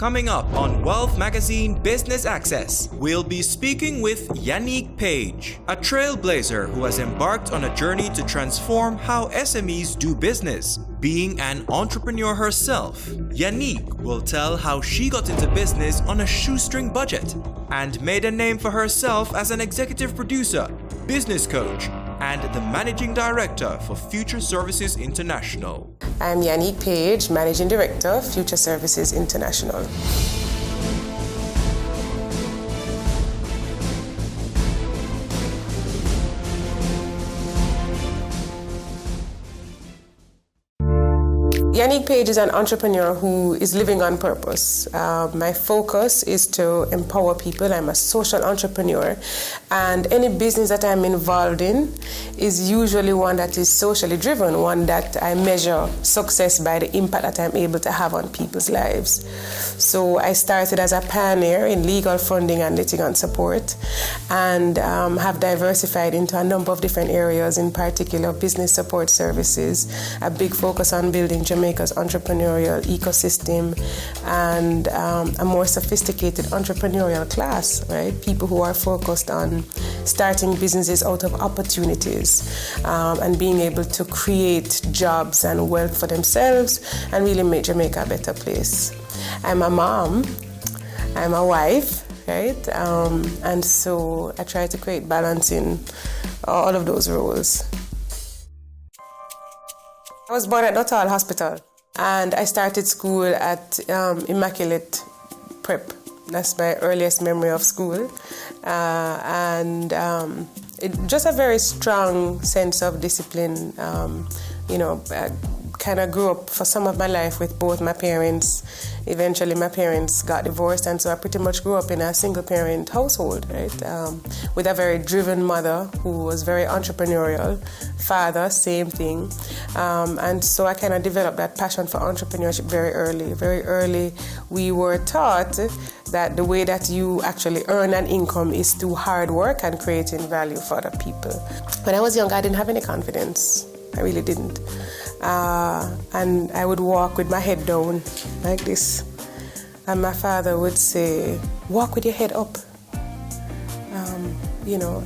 Coming up on Wealth Magazine Business Access, we'll be speaking with Yaneek Page, a trailblazer who has embarked on a journey to transform how SMEs do business. Being an entrepreneur herself, Yanique will tell how she got into business on a shoestring budget and made a name for herself as an executive producer, business coach, and the managing director for Future Services International. I'm Yaneek Page, Managing Director, Future Services International. Yaneek Page is an entrepreneur who is living on purpose. My focus is to empower people. I'm a social entrepreneur, and any business that I'm involved in is usually one that is socially driven, one that I measure success by the impact that I'm able to have on people's lives. So I started as a pioneer in legal funding and litigant support, and have diversified into a number of different areas, in particular business support services, a big focus on building Jamaica's entrepreneurial ecosystem, and a more sophisticated entrepreneurial class, right? People who are focused on starting businesses out of opportunities, and being able to create jobs and wealth for themselves and really make Jamaica a better place. I'm a mom, I'm a wife, right? And so I try to create balance in all of those roles. I was born at Nuttall Hospital, and I started school at Immaculate Prep. That's my earliest memory of school. Just a very strong sense of discipline. I kind of grew up for some of my life with both my parents. Eventually my parents got divorced, and so I pretty much grew up in a single parent household, right? With a very driven mother who was very entrepreneurial, father, same thing. And so I kind of developed that passion for entrepreneurship very early. Very early we were taught that the way that you actually earn an income is through hard work and creating value for other people. When I was young, I didn't have any confidence. I really didn't. And I would walk with my head down like this. And my father would say, walk with your head up.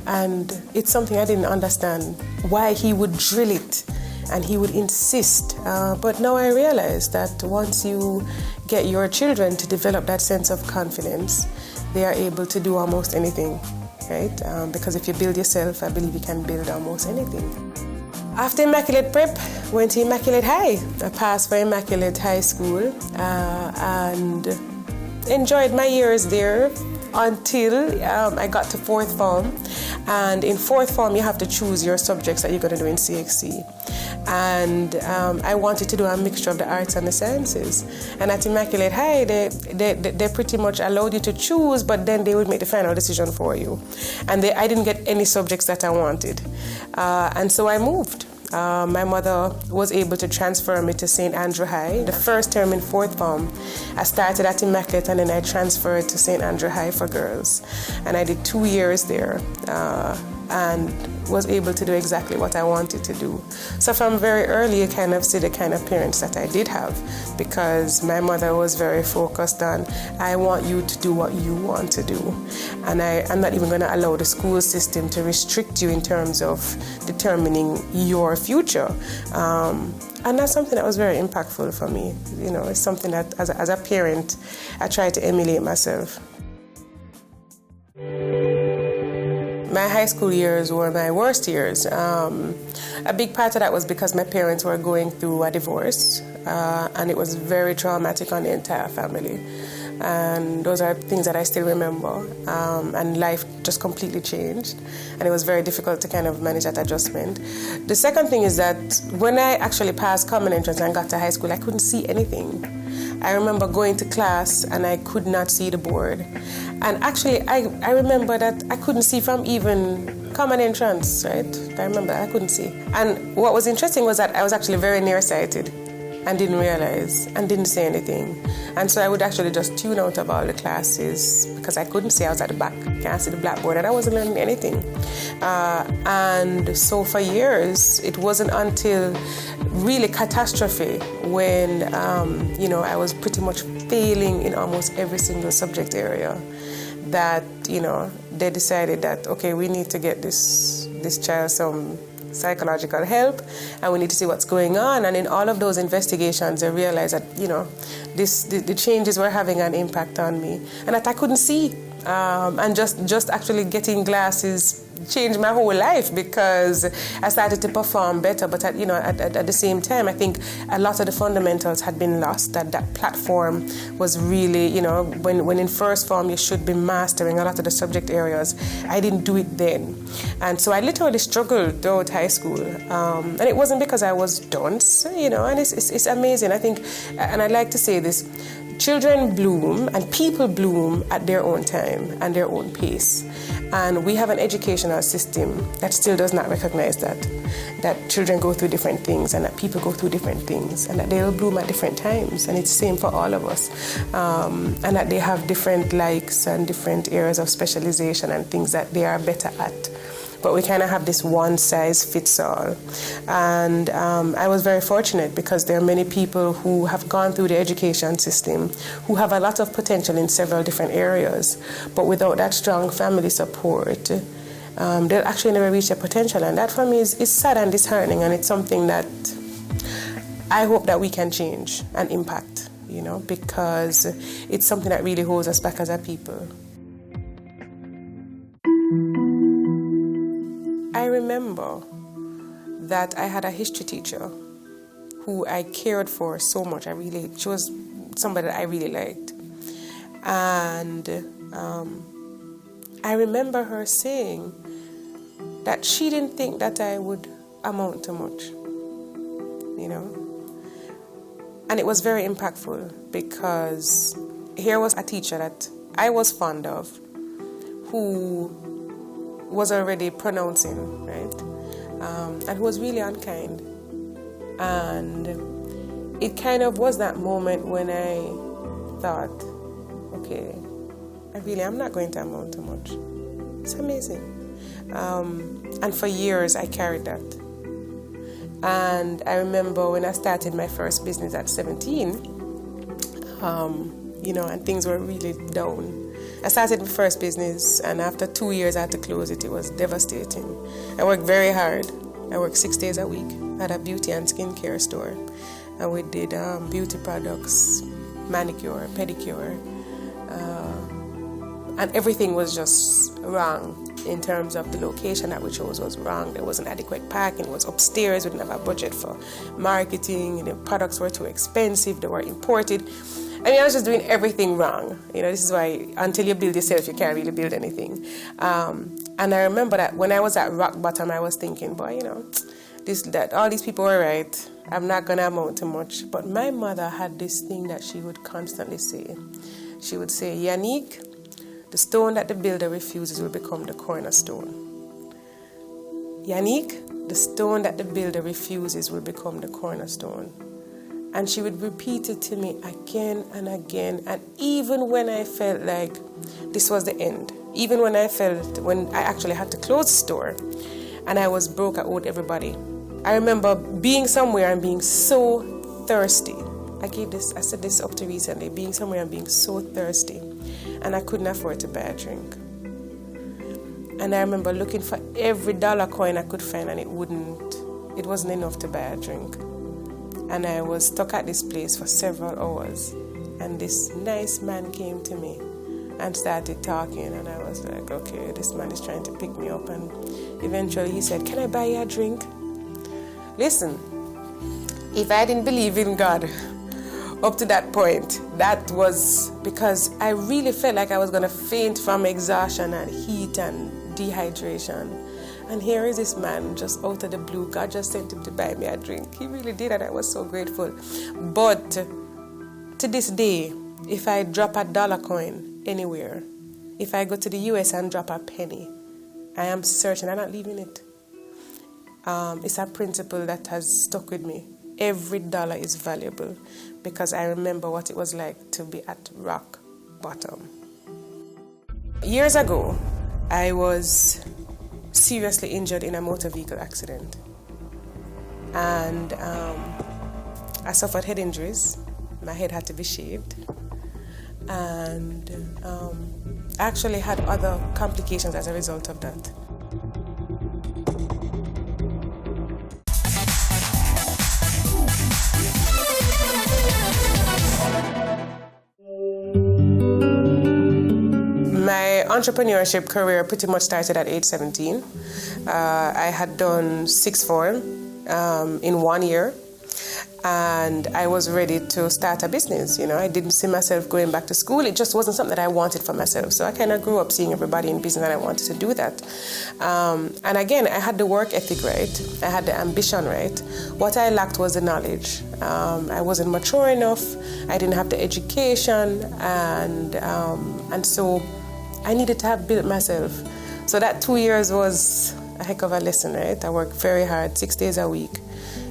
And it's something I didn't understand, why he would drill it and he would insist. But now I realize that once you get your children to develop that sense of confidence, they are able to do almost anything, right? Because if you build yourself, I believe you can build almost anything. After Immaculate Prep, went to Immaculate High. I passed for Immaculate High School and enjoyed my years there until I got to fourth form. And in fourth form, you have to choose your subjects that you're going to do in CXC. And I wanted to do a mixture of the arts and the sciences. And at Immaculate High, they pretty much allowed you to choose, but then they would make the final decision for you. And I didn't get any subjects that I wanted. And so I moved. My mother was able to transfer me to St. Andrew High. The first term in fourth form, I started at Immaculate and then I transferred to St. Andrew High for girls. And I did 2 years there and was able to do exactly what I wanted to do. So from very early, you kind of see the kind of parents that I did have, because my mother was very focused on, I want you to do what you want to do. And I'm not even going to allow the school system to restrict you in terms of determining your future. And that's something that was very impactful for me. It's something that as a parent, I try to emulate myself. My high school years were my worst years. A big part of that was because my parents were going through a divorce, and it was very traumatic on the entire family. And those are things that I still remember. And life just completely changed, and it was very difficult to kind of manage that adjustment. The second thing is that when I actually passed common entrance and got to high school, I couldn't see anything. I remember going to class and I could not see the board. And actually, I remember that I couldn't see from even common entrance, right? I remember I couldn't see. And what was interesting was that I was actually very nearsighted. and didn't realize and didn't say anything. And so I would actually just tune out of all the classes because I couldn't see. I was at the back, can't see the blackboard, and I wasn't learning anything. And so for years, it wasn't until really catastrophe when, I was pretty much failing in almost every single subject area that, they decided that, okay, we need to get this child some psychological help, and we need to see what's going on. And in all of those investigations, I realized that, the changes were having an impact on me, and that I couldn't see. And just actually getting glasses changed my whole life because I started to perform better. But at the same time, I think a lot of the fundamentals had been lost. That platform was really, when in first form you should be mastering a lot of the subject areas. I didn't do it then, and so I literally struggled throughout high school. And it wasn't because I was dunce, And it's amazing. I think, and I like to say this. Children bloom and people bloom at their own time and their own pace. And we have an educational system that still does not recognize that children go through different things and that people go through different things and that they will bloom at different times. And it's the same for all of us. And that they have different likes and different areas of specialization and things that they are better at. But we kind of have this one size fits all. And I was very fortunate because there are many people who have gone through the education system who have a lot of potential in several different areas. But without that strong family support, they'll actually never reach their potential. And that for me is sad and disheartening. And it's something that I hope that we can change and impact, because it's something that really holds us back as a people. I remember that I had a history teacher who I cared for so much. She was somebody that I really liked. And I remember her saying that she didn't think that I would amount to much, And it was very impactful because here was a teacher that I was fond of who was already pronouncing, right? And who was really unkind. And it kind of was that moment when I thought, okay, I'm not going to amount to much. It's amazing. And for years I carried that. And I remember when I started my first business at 17, and things were really down. I started my first business, and after 2 years I had to close it. It was devastating. I worked very hard. I worked 6 days a week at a beauty and skincare store. And we did beauty products, manicure, pedicure. And everything was just wrong in terms of the location that we chose was wrong. There wasn't adequate parking. It was upstairs. We didn't have a budget for marketing. The products were too expensive. They were imported. I was just doing everything wrong. This is why until you build yourself, you can't really build anything. And I remember that when I was at rock bottom, I was thinking, boy, all these people were right. I'm not going to amount to much. But my mother had this thing that she would constantly say. She would say, Yanique, the stone that the builder refuses will become the cornerstone. Yanique, the stone that the builder refuses will become the cornerstone. And she would repeat it to me again and again. And even when I felt like this was the end, even when I actually had to close the store and I was broke, I owed everybody. I remember being somewhere and being so thirsty. I said this up to recently, being somewhere and being so thirsty. And I couldn't afford to buy a drink. And I remember looking for every dollar coin I could find, and it wasn't enough to buy a drink. And I was stuck at this place for several hours. And this nice man came to me and started talking. And I was like, okay, this man is trying to pick me up. And eventually he said, can I buy you a drink? Listen, if I didn't believe in God up to that point, that was because I really felt like I was going to faint from exhaustion and heat and dehydration. And here is this man just out of the blue. God just sent him to buy me a drink. He really did, and I was so grateful. But to this day, if I drop a dollar coin anywhere, if I go to the US and drop a penny, I am certain I'm not leaving it. It's a principle that has stuck with me. every dollar is valuable because I remember what it was like to be at rock bottom. Years ago, I was seriously injured in a motor vehicle accident. And I suffered head injuries. My head had to be shaved. And I actually had other complications as a result of that. My entrepreneurship career pretty much started at age 17. I had done sixth form in 1 year, and I was ready to start a business. I didn't see myself going back to school. It just wasn't something that I wanted for myself. So I kind of grew up seeing everybody in business, and I wanted to do that. And again, I had the work ethic right. I had the ambition right. What I lacked was the knowledge. I wasn't mature enough. I didn't have the education, and so I needed to have built myself. So that 2 years was a heck of a lesson, right? I worked very hard, 6 days a week,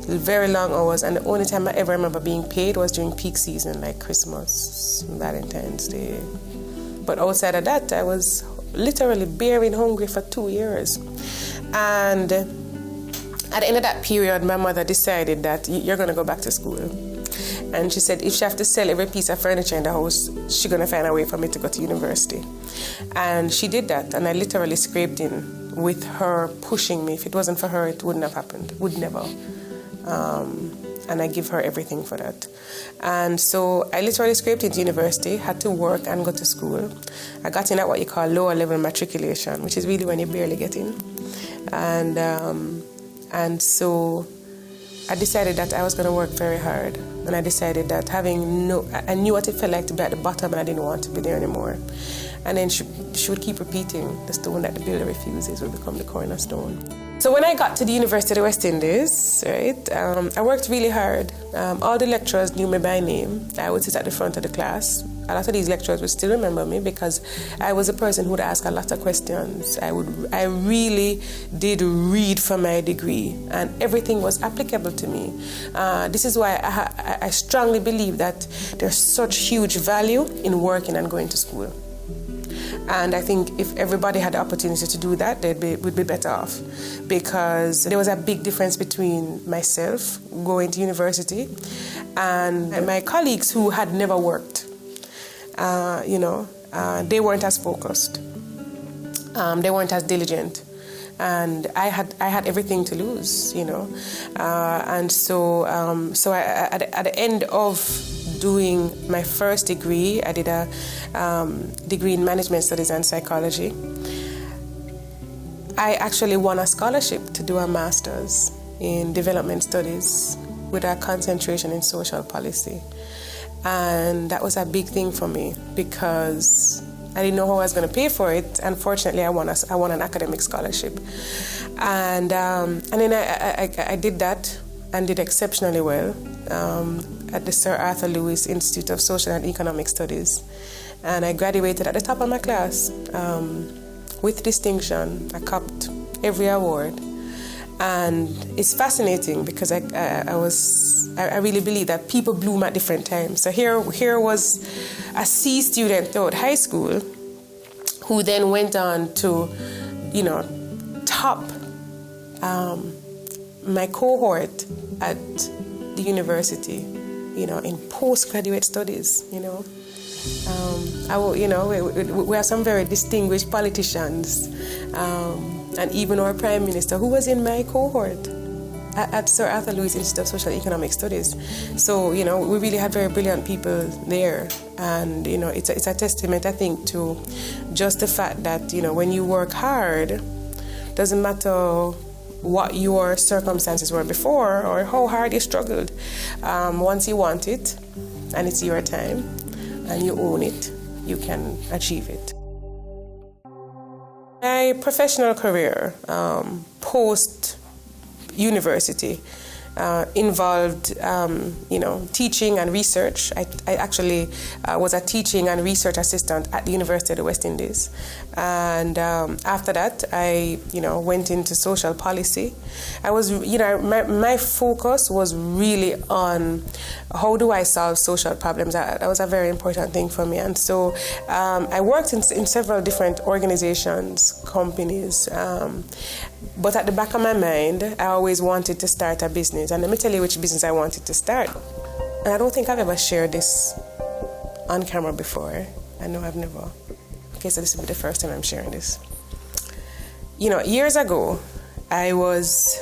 very long hours, and the only time I ever remember being paid was during peak season, like Christmas, Valentine's Day. But outside of that, I was literally bearing hungry for 2 years. And at the end of that period, my mother decided that you're going to go back to school. And she said if she has to sell every piece of furniture in the house, she's going to find a way for me to go to university. And she did that, and I literally scraped in with her pushing me. If it wasn't for her, it wouldn't have happened, would never. And I give her everything for that. And so I literally scraped into university, had to work and go to school. I got in at what you call lower level matriculation, which is really when you barely get in. And so I decided that I was going to work very hard. And I decided that I knew what it felt like to be at the bottom, and I didn't want to be there anymore. And then she would keep repeating, the stone that the builder refuses will become the cornerstone. So when I got to the University of the West Indies, right, I worked really hard. All the lecturers knew me by name. I would sit at the front of the class. A lot of these lecturers would still remember me because I was a person who would ask a lot of questions. I really did read for my degree, and everything was applicable to me. This is why I strongly believe that there's such huge value in working and going to school. And I think if everybody had the opportunity to do that, would be better off, because there was a big difference between myself going to university and my colleagues who had never worked. They weren't as focused. They weren't as diligent. And I had everything to lose, and so at the end of doing my first degree, I did a degree in management studies and psychology. I actually won a scholarship to do a master's in development studies with a concentration in social policy, and that was a big thing for me because I didn't know how I was going to pay for it. Unfortunately, I won an academic scholarship, and then I did that and did exceptionally well at the Sir Arthur Lewis Institute of Social and Economic Studies, and I graduated at the top of my class with distinction. I copped every award, and it's fascinating because I really believe that people bloom at different times. So here was a C student throughout high school who then went on to, top my cohort at the university, in postgraduate studies, we have some very distinguished politicians, and even our Prime Minister, who was in my cohort at Sir Arthur Lewis Institute of Social and Economic Studies. So, we really had very brilliant people there. And, it's a testament, I think, to just the fact that, when you work hard, doesn't matter what your circumstances were before or how hard you struggled. Once you want it, and it's your time, and you own it, you can achieve it. My professional career, post-university, involved, teaching and research. I actually was a teaching and research assistant at the University of the West Indies. And after that, I, went into social policy. I was, my focus was really on how do I solve social problems. That was a very important thing for me. And so I worked in several different organizations, companies, but at the back of my mind, I always wanted to start a business. And let me tell you which business I wanted to start. And I don't think I've ever shared this on camera before. I know I've never. Okay, so this will be the first time I'm sharing this. Years ago, I was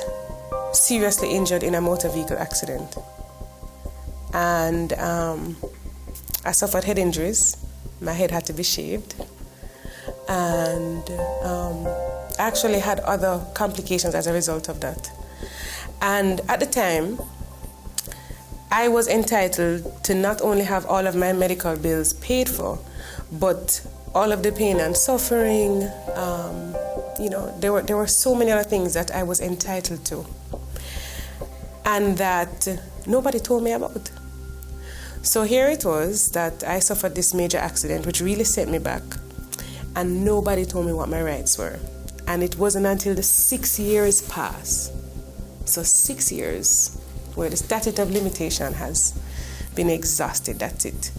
seriously injured in a motor vehicle accident. And I suffered head injuries. My head had to be shaved. And I actually had other complications as a result of that. And at the time, I was entitled to not only have all of my medical bills paid for, but all of the pain and suffering. There were so many other things that I was entitled to, and that nobody told me about. So here it was that I suffered this major accident, which really set me back, and nobody told me what my rights were. And it wasn't until the 6 years passed, so 6 years, where the statute of limitation has been exhausted, that's it,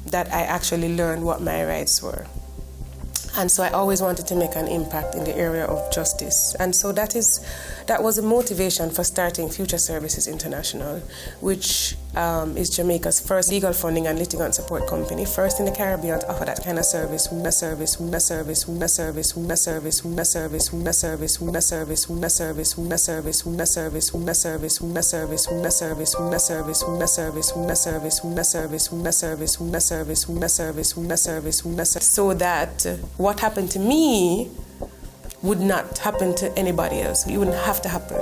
that I actually learned what my rights were. And so I always wanted to make an impact in the area of justice. And so that was a motivation for starting Future Services International, which is Jamaica's first legal funding and litigant support company, first in the Caribbean to offer that kind of service. So that what happened to me would not happen to anybody else. It wouldn't have to happen.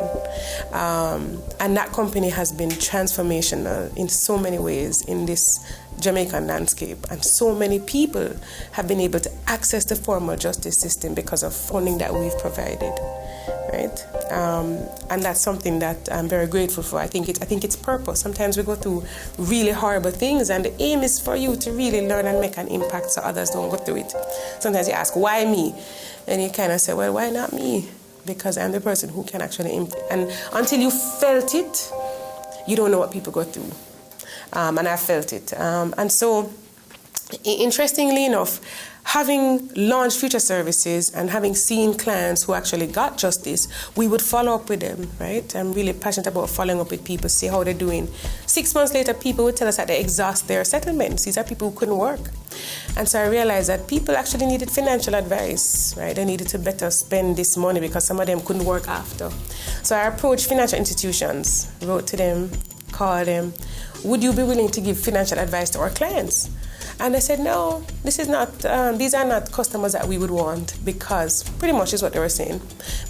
And that company has been transformational in so many ways in this Jamaican landscape. And so many people have been able to access the formal justice system because of funding that we've provided. Right? And that's something that I'm very grateful for. I think it's purpose. Sometimes we go through really horrible things, and the aim is for you to really learn and make an impact so others don't go through it. Sometimes you ask, why me? And you kind of say, well, why not me? Because I'm the person who can actually and until you felt it, you don't know what people go through. And I felt it. And so, interestingly enough, having launched Future Services and having seen clients who actually got justice, we would follow up with them, right? I'm really passionate about following up with people, see how they're doing. 6 months later, people would tell us that they exhaust their settlements. These are people who couldn't work. And so I realized that people actually needed financial advice, right? They needed to better spend this money because some of them couldn't work after. So I approached financial institutions, wrote to them, called them, would you be willing to give financial advice to our clients? And they said, no, this is not, these are not customers that we would want, because pretty much is what they were saying,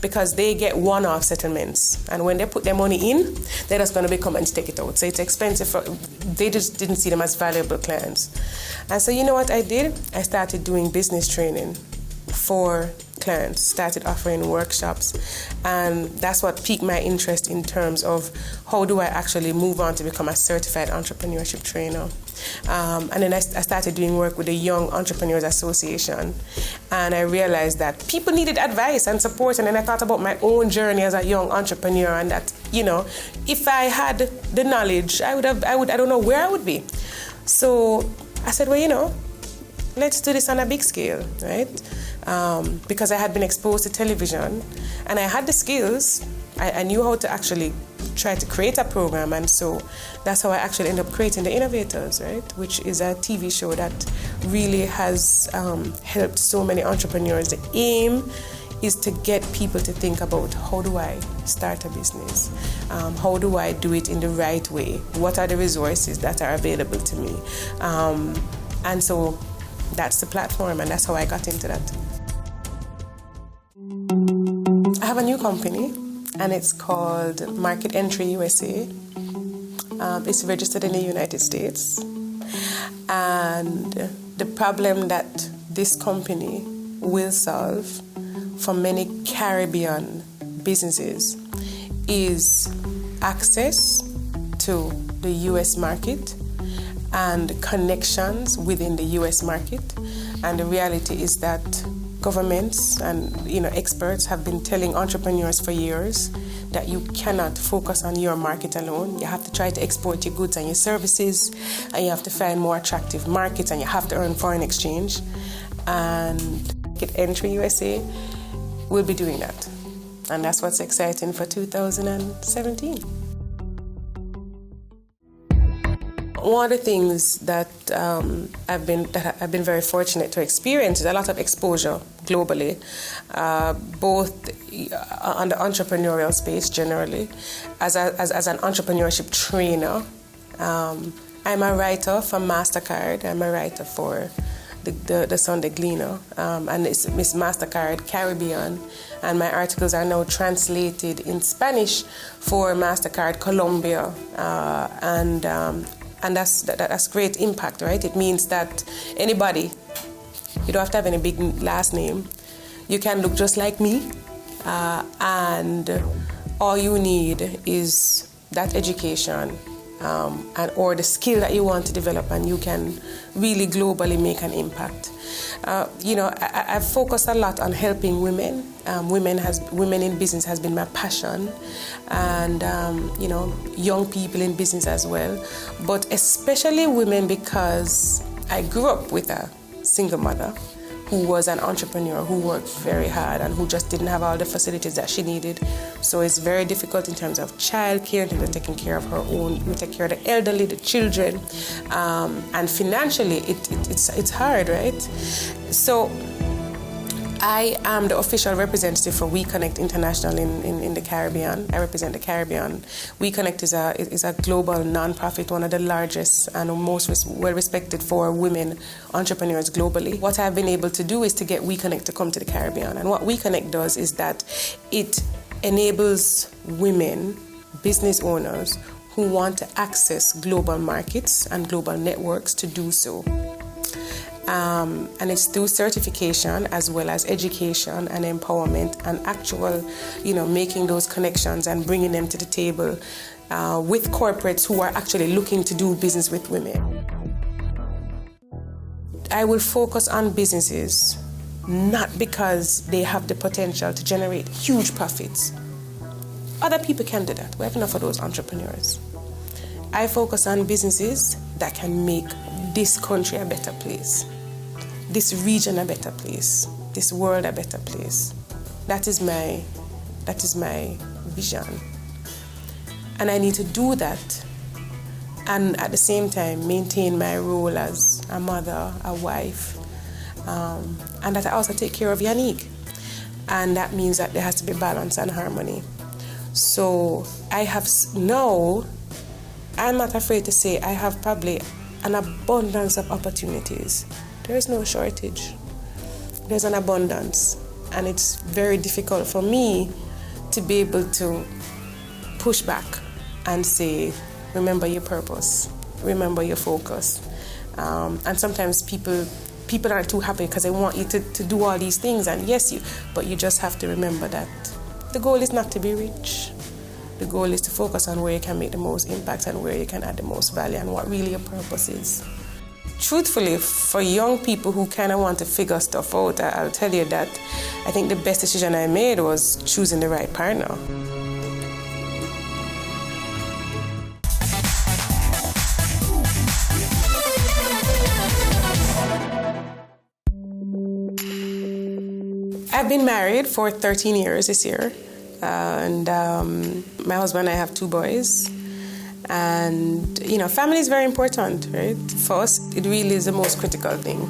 because they get one-off settlements. And when they put their money in, they're just going to come and take it out. So it's expensive. They just didn't see them as valuable clients. And so you know what I did? I started doing business training for clients, started offering workshops, and that's what piqued my interest in terms of how do I actually move on to become a certified entrepreneurship trainer. And then I started doing work with the Young Entrepreneurs Association, and I realized that people needed advice and support. And then I thought about my own journey as a young entrepreneur, and that, if I had the knowledge, I don't know where I would be. So I said, well, let's do this on a big scale, right? Because I had been exposed to television and I had the skills. I knew how to actually try to create a program, and so that's how I actually ended up creating the Innovators, right? Which is a TV show that really has helped so many entrepreneurs. The aim is to get people to think about, how do I start a business? How do I do it in the right way? What are the resources that are available to me? And so that's the platform, and that's how I got into that. I have a new company, and it's called Market Entry USA. It's registered in the United States. And the problem that this company will solve for many Caribbean businesses is access to the US market and connections within the US market. And the reality is that governments and experts have been telling entrepreneurs for years that you cannot focus on your market alone. You have to try to export your goods and your services, and you have to find more attractive markets, and you have to earn foreign exchange. And Entry USA will be doing that. And that's what's exciting for 2017. One of the things that I've been very fortunate to experience is a lot of exposure globally, both on the entrepreneurial space generally, as an entrepreneurship trainer. I'm a writer for MasterCard. I'm a writer for the Sunday Gleaner, and it's Miss MasterCard Caribbean, and my articles are now translated in Spanish for MasterCard Colombia, and that's great impact, right? It means that anybody, you don't have to have any big last name, you can look just like me, and all you need is that education or the skill that you want to develop, and you can really globally make an impact. I've focused a lot on helping women. Women in business has been my passion, and young people in business as well, but especially women, because I grew up with a single mother who was an entrepreneur, who worked very hard and who just didn't have all the facilities that she needed. So it's very difficult in terms of childcare, in terms of taking care of her own. You take care of the elderly, the children, and financially it's hard, right? So I am the official representative for We Connect International in the Caribbean. I represent the Caribbean. We Connect is a global nonprofit, one of the largest and most well-respected for women entrepreneurs globally. What I've been able to do is to get We Connect to come to the Caribbean. And what We Connect does is that it enables women, business owners, who want to access global markets and global networks to do so. And it's through certification as well as education and empowerment and actual, making those connections and bringing them to the table with corporates who are actually looking to do business with women. I will focus on businesses not because they have the potential to generate huge profits. Other people can do that. We have enough of those entrepreneurs. I focus on businesses that can make this country a better place, this region a better place, this world a better place. That is my vision. And I need to do that and at the same time maintain my role as a mother, a wife, and that I also take care of Yanique. And that means that there has to be balance and harmony. So I'm not afraid to say I have probably an abundance of opportunities. There is no shortage. There's an abundance. And it's very difficult for me to be able to push back and say, remember your purpose, remember your focus. And sometimes people aren't too happy because they want you to do all these things. And but you just have to remember that the goal is not to be rich. The goal is to focus on where you can make the most impact and where you can add the most value and what really your purpose is. Truthfully, for young people who kind of want to figure stuff out, I'll tell you that I think the best decision I made was choosing the right partner. I've been married for 13 years this year. And my husband and I have 2 boys. And, family is very important, right? For us, it really is the most critical thing.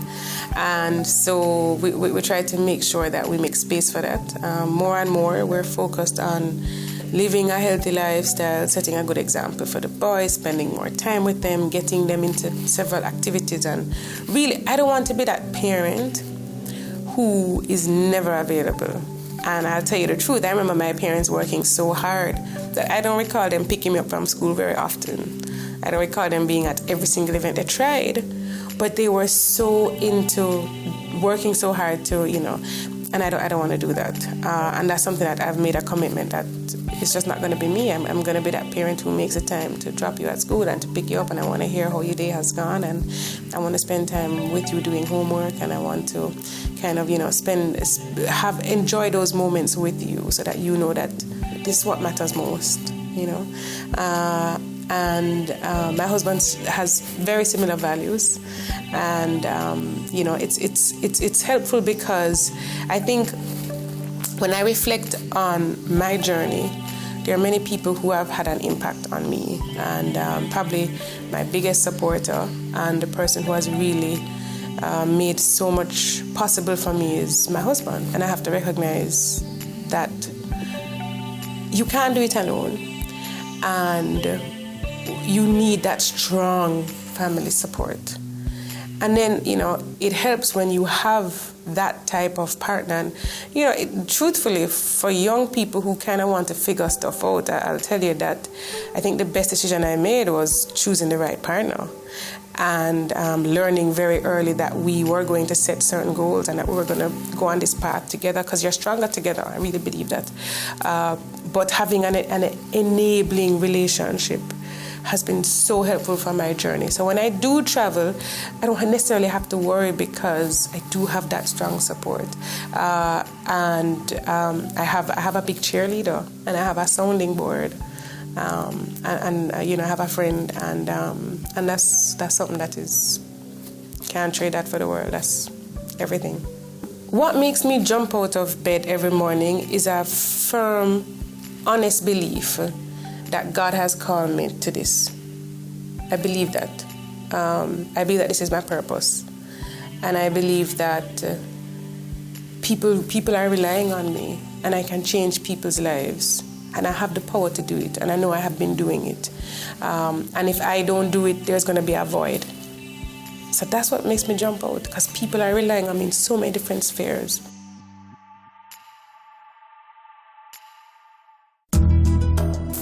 And so we try to make sure that we make space for that. More and more, we're focused on living a healthy lifestyle, setting a good example for the boys, spending more time with them, getting them into several activities. And really, I don't want to be that parent who is never available. And I'll tell you the truth, I remember my parents working so hard that I don't recall them picking me up from school very often. I don't recall them being at every single event. They tried, but they were so into working so hard to, and I don't want to do that. And that's something that I've made a commitment that it's just not going to be me. I'm going to be that parent who makes the time to drop you at school and to pick you up, and I want to hear how your day has gone, and I want to spend time with you doing homework, and I want to kind of, enjoy those moments with you so that you know that this is what matters most, And my husband has very similar values, and it's helpful because I think when I reflect on my journey, there are many people who have had an impact on me, and probably my biggest supporter and the person who has really made so much possible for me is my husband. And I have to recognize that you can't do it alone, and you need that strong family support. And then, it helps when you have that type of partner. And, truthfully, for young people who kind of want to figure stuff out, I'll tell you that I think the best decision I made was choosing the right partner, and learning very early that we were going to set certain goals and that we were going to go on this path together, because you're stronger together. I really believe that. But having an enabling relationship has been so helpful for my journey. So when I do travel, I don't necessarily have to worry because I do have that strong support. I have a big cheerleader, and I have a sounding board, and I have a friend, and that's something that is, can't trade that for the world. That's everything. What makes me jump out of bed every morning is a firm, honest belief that God has called me to this. I believe that. I believe that this is my purpose. And I believe that people are relying on me, and I can change people's lives. And I have the power to do it, and I know I have been doing it. And if I don't do it, there's going to be a void. So that's what makes me jump out, because people are relying on me in so many different spheres.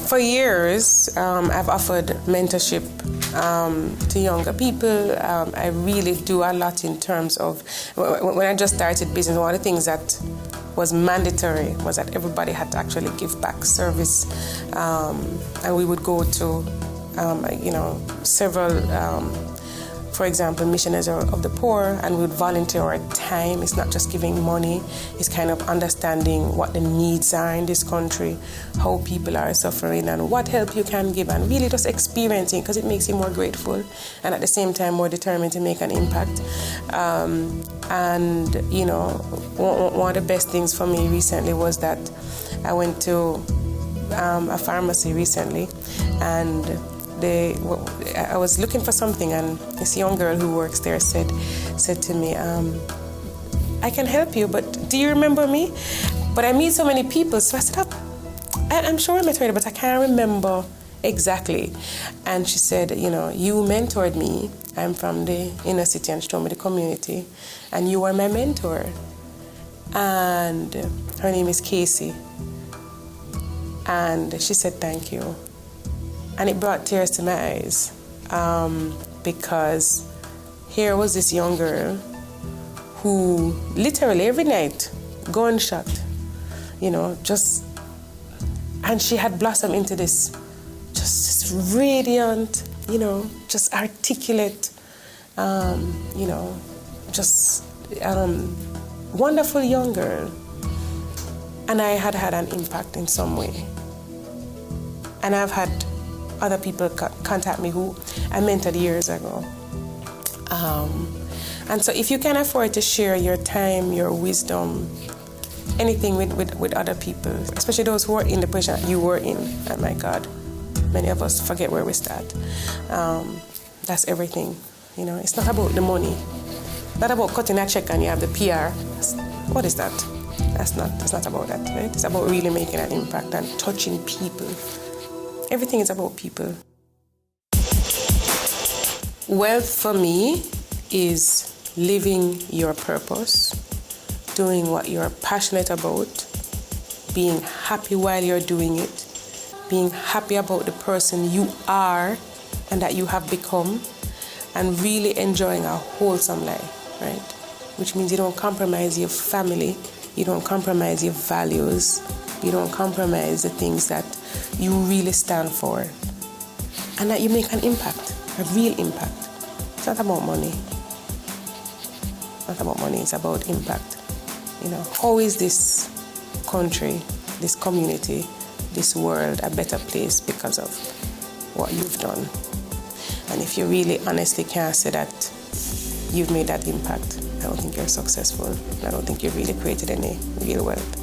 For years, I've offered mentorship to younger people. I really do a lot in terms of, when I just started business, one of the things that was mandatory was that everybody had to actually give back service. And we would go to, several, for example, missionaries of the poor, and we would volunteer our time. It's not just giving money, it's kind of understanding what the needs are in this country, how people are suffering, and what help you can give, and really just experiencing, because it makes you more grateful and at the same time more determined to make an impact. One of the best things for me recently was that I went to a pharmacy recently, and I was looking for something, and this young girl who works there said to me, I can help you, but do you remember me? But I meet so many people, so I said, I'm sure I met her, but I can't remember exactly. And she said, you mentored me. I'm from the inner city, and she told me the community, and you are my mentor. And her name is Casey. And she said, thank you. And it brought tears to my eyes, because here was this young girl who literally every night, gunshot, and she had blossomed into this radiant, just articulate, wonderful young girl. And I had an impact in some way. And I've had other people contact me who I mentored years ago. And so if you can afford to share your time, your wisdom, anything with other people, especially those who are in the position you were in, and my God, many of us forget where we start. That's everything. It's not about the money. Not about cutting a check and you have the PR. What is that? That's not about that, right? It's about really making an impact and touching people. Everything is about people. Wealth for me is living your purpose, doing what you're passionate about, being happy while you're doing it, being happy about the person you are and that you have become, and really enjoying a wholesome life, right? Which means you don't compromise your family You don't compromise your values. You don't compromise the things that you really stand for. And that you make an impact, a real impact. It's not about money. Not about money, it's about impact. How is this country, this community, this world a better place because of what you've done? And if you really honestly can't say that you've made that impact, I don't think you're successful. I don't think you've really created any real wealth.